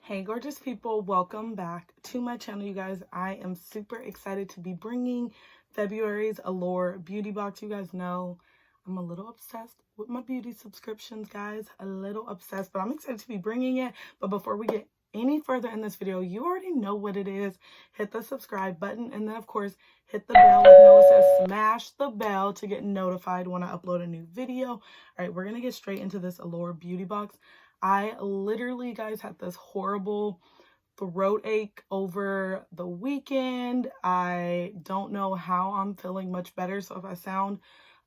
Hey gorgeous people, welcome back to my channel, you guys. I am super excited to be bringing February's Allure beauty box. You guys know I'm a little obsessed with my beauty subscriptions, guys, a little obsessed, but I'm excited to be bringing it. But before we get any further in this video, you already know what it is. Hit the subscribe button, and then of course hit the bell. Like Noah says, smash the bell to get notified when I upload a new video. All right, we're gonna get straight into this Allure beauty box. I literally, guys, had this horrible throat ache over the weekend. I don't know how I'm feeling much better, so if I sound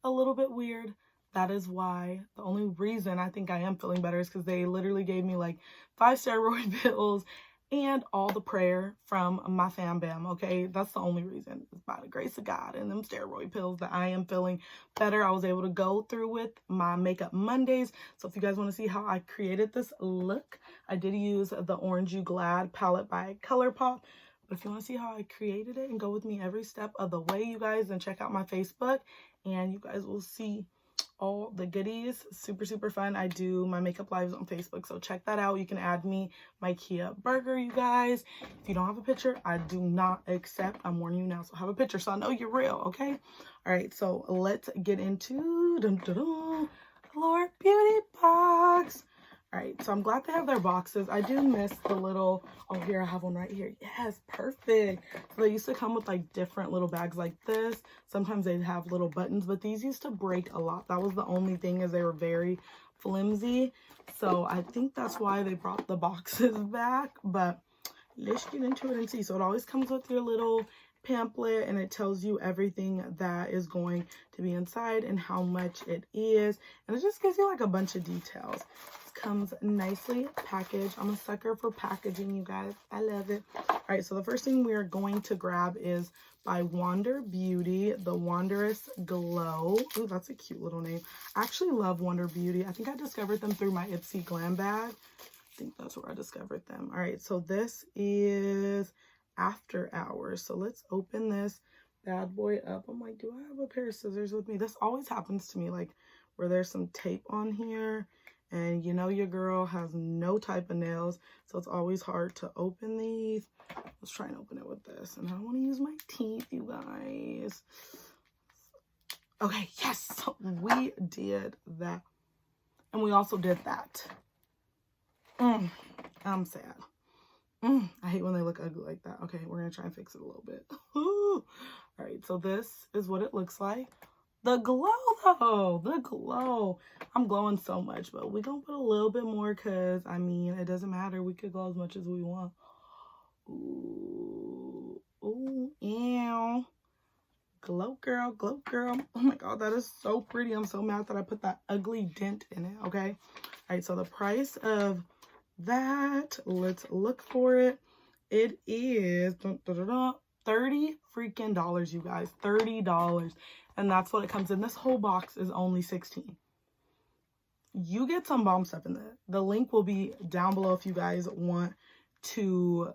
a little bit weird, that is why. The only reason I think I am feeling better is because they literally gave me like 5 steroid pills and all the prayer from my fam bam, okay? That's the only reason. It's by the grace of God and them steroid pills that I am feeling better. I was able to go through with my Makeup Mondays. So if you guys want to see how I created this look, I did use the Orange You Glad palette by ColourPop. But if you want to see how I created it and go with me every step of the way, you guys, then check out my Facebook and you guys will see all the goodies. Super fun. I do my makeup lives on Facebook, so check that out. You can add me, my Kia burger, you guys. If you don't have a picture, I do not accept. I'm warning you now, so have a picture so I know you're real, okay? All right, so let's get into Allure beauty box. All right, so I'm glad they have their boxes. I do miss the little, oh, here I have one right here. Yes, perfect. So they used to come with like different little bags like this. Sometimes they'd have little buttons, but these used to break a lot. That was the only thing, is they were very flimsy. So I think that's why they brought the boxes back, but let's get into it and see. So it always comes with your little pamphlet and it tells you everything that is going to be inside and how much it is, and it just gives you like a bunch of details. Comes nicely packaged. I'm a sucker for packaging, you guys. I love it. All right, so the first thing we are going to grab is by Wonder Beauty, the Wondrous Glow. Ooh, that's a cute little name. I actually love Wonder Beauty. I think I discovered them through my Ipsy Glam bag. I think that's where I discovered them. All right, so this is After Hours. So let's open this bad boy up. I'm like, do I have a pair of scissors with me? This always happens to me, like where there's some tape on here. And you know your girl has no type of nails, so it's always hard to open these. Let's try and open it with this. And I don't want to use my teeth, you guys. Okay, yes, we did that. And we also did that. I'm sad. I hate when they look ugly like that. Okay, we're going to try and fix it a little bit. All right, so this is what it looks like. The glow, though, the glow. I'm glowing so much, but we're going to put a little bit more because, I mean, it doesn't matter. We could glow as much as we want. Ooh, ooh, ew. Glow girl, glow girl. Oh my God, that is so pretty. I'm so mad that I put that ugly dent in it, okay? All right, so the price of that, let's look for it. It is $30 freaking dollars, you guys. $30. And that's what it comes in. This whole box is only $16. You get some bomb stuff in there. The link will be down below if you guys want to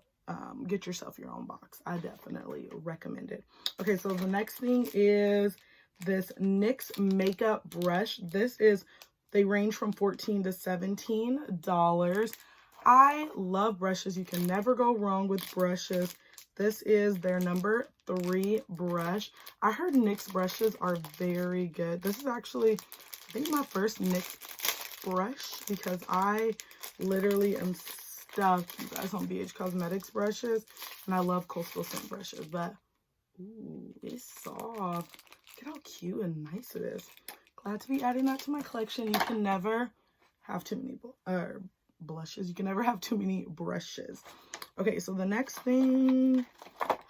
get yourself your own box. I definitely recommend it. Okay, so the next thing is this NYX Makeup Brush. This is, they range from $14 to $17. I love brushes. You can never go wrong with brushes. This is their number 3 brush. I heard NYX brushes are very good. This is actually, I think, my first NYX brush because I literally am stuck, you guys, on BH Cosmetics brushes. And I love Coastal Scent brushes, but ooh, it's soft. Look at how cute and nice it is. Glad to be adding that to my collection. You can never have too many blushes. You can never have too many brushes. Okay, so the next thing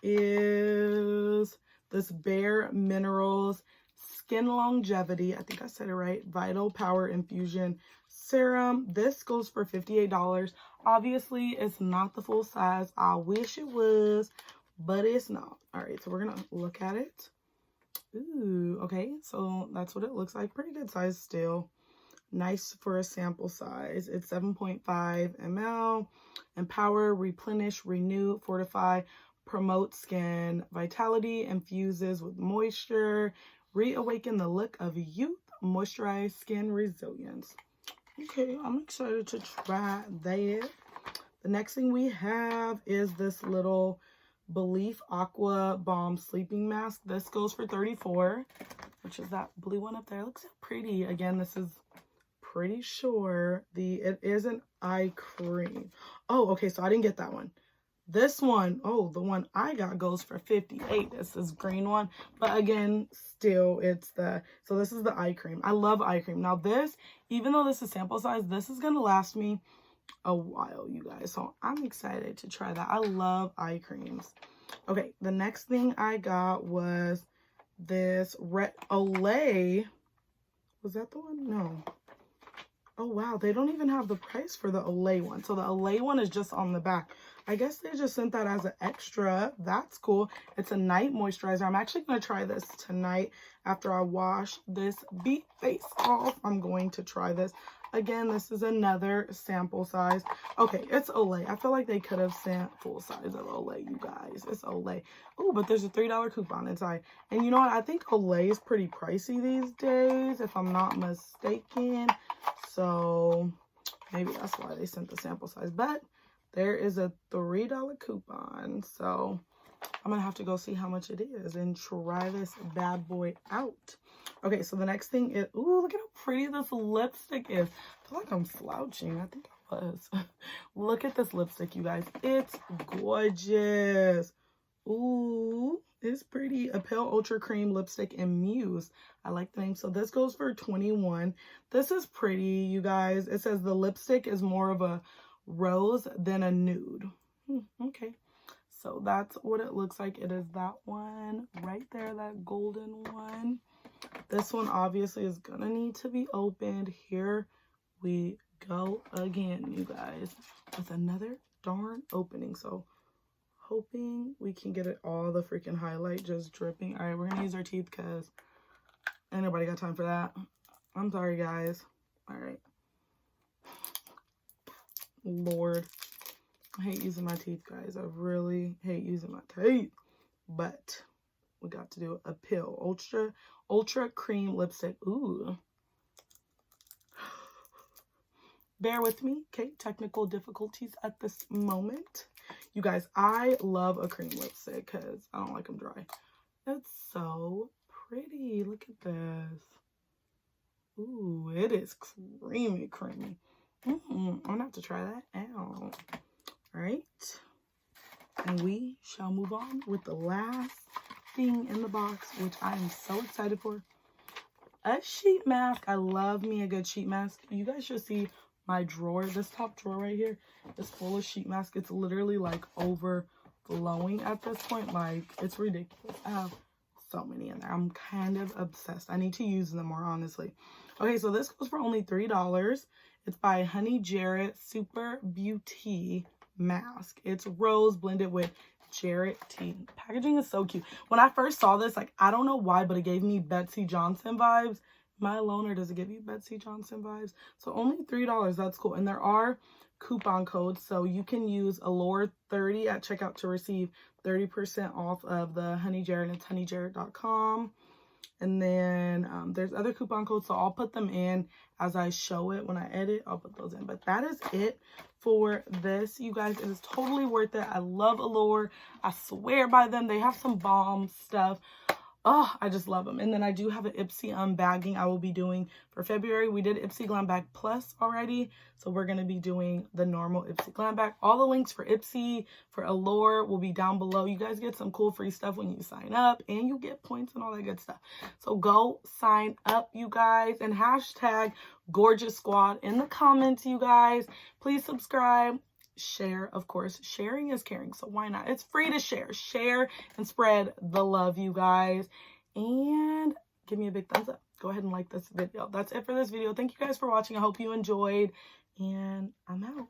is this Bare Minerals Skin Longevity, I think I said it right, Vital Power Infusion Serum. This goes for $58. Obviously, it's not the full size. I wish it was, but it's not. All right, so we're going to look at it. Ooh, okay, so that's what it looks like. Pretty good size still. Nice for a sample size. It's 7.5 ml. Empower, replenish, renew, fortify, promote skin vitality, infuses with moisture, reawaken the look of youth, moisturize skin resilience. Okay, I'm excited to try that. The next thing we have is this little Belief Aqua Balm Sleeping Mask. This goes for $34, which is that blue one up there. It looks so pretty. Again, this is pretty sure it is an eye cream. Oh, okay, so I didn't get that one. This one, oh, the one I got goes for $58. This is green one, but again, still so this is the eye cream. I love eye cream. Now this, even though this is sample size, this is gonna last me a while, you guys, so I'm excited to try that. I love eye creams. Okay, the next thing I got was this red Olay. Was that the one? No. Oh wow, they don't even have the price for the Olay one. So the Olay one is just on the back. I guess they just sent that as an extra. That's cool. It's a night moisturizer. I'm actually going to try this tonight after I wash this beat face off. I'm going to try this. Again, this is another sample size. Okay, it's Olay. I feel like they could have sent full size of Olay, you guys. It's Olay. Oh, but there's a $3 coupon inside. And you know what? I think Olay is pretty pricey these days, if I'm not mistaken. So maybe that's why they sent the sample size. But there is a $3 coupon. So I'm going to have to go see how much it is and try this bad boy out. Okay, so the next thing is, ooh, look at how pretty this lipstick is. I feel like I'm slouching. I think I was. Look at this lipstick, you guys. It's gorgeous. Ooh, it's pretty. A Pale Ultra Cream Lipstick in Muse. I like the name. So this goes for $21. This is pretty, you guys. It says the lipstick is more of a rose than a nude. Okay. So that's what it looks like. It is that one right there, that golden one. This one obviously is gonna need to be opened. Here we go again, you guys, with another darn opening. So hoping we can get it all the freaking highlight just dripping. All right, we're gonna use our teeth because ain't nobody got time for that. I'm sorry, guys. All right. Lord, I hate using my teeth, guys. I really hate using my teeth, but we got to do a Pill Ultra Cream Lipstick. Ooh. Bear with me, okay? Technical difficulties at this moment. You guys, I love a cream lipstick because I don't like them dry. It's so pretty. Look at this. Ooh, it is creamy, creamy. I'm gonna have to try that out. All right. And we shall move on with the last thing in the box, which I am so excited for. A sheet mask. I love me a good sheet mask. You guys should see my drawer. This top drawer right here is full of sheet masks. It's literally like overflowing at this point. Like, it's ridiculous. I have so many in there. I'm kind of obsessed. I need to use them more, honestly. Okay, so this goes for only $3. It's by Honey Jarrett Super Beauty Mask. It's rose blended with Jarrett tea. Packaging is so cute. When I first saw this, like, I don't know why, but it gave me Betsy Johnson vibes. Am I alone, or does it give you Betsy Johnson vibes? So only $3. That's cool. And there are coupon codes, so you can use Allure 30 at checkout to receive 30% off of the Honey Jarrett. It's honeyjarrett.com. And then there's other coupon codes, so I'll put them in as I show it. When I edit, I'll put those in. But that is it for this, you guys. It is totally worth it. I love Allure. I swear by them. They have some bomb stuff. Oh, I just love them. And then I do have an Ipsy unbagging I will be doing for February. We did Ipsy Glam Bag Plus already, so we're going to be doing the normal Ipsy Glam Bag. All the links for Ipsy, for Allure will be down below. You guys get some cool free stuff when you sign up, and you get points and all that good stuff. So go sign up, you guys, and hashtag Gorgeous Squad in the comments, you guys. Please subscribe. Share, of course. Sharing is caring, so why not? It's free to share and spread the love, you guys, and give me a big thumbs up. Go ahead and like this video. That's it for this video. Thank you guys for watching. I hope you enjoyed, and I'm out.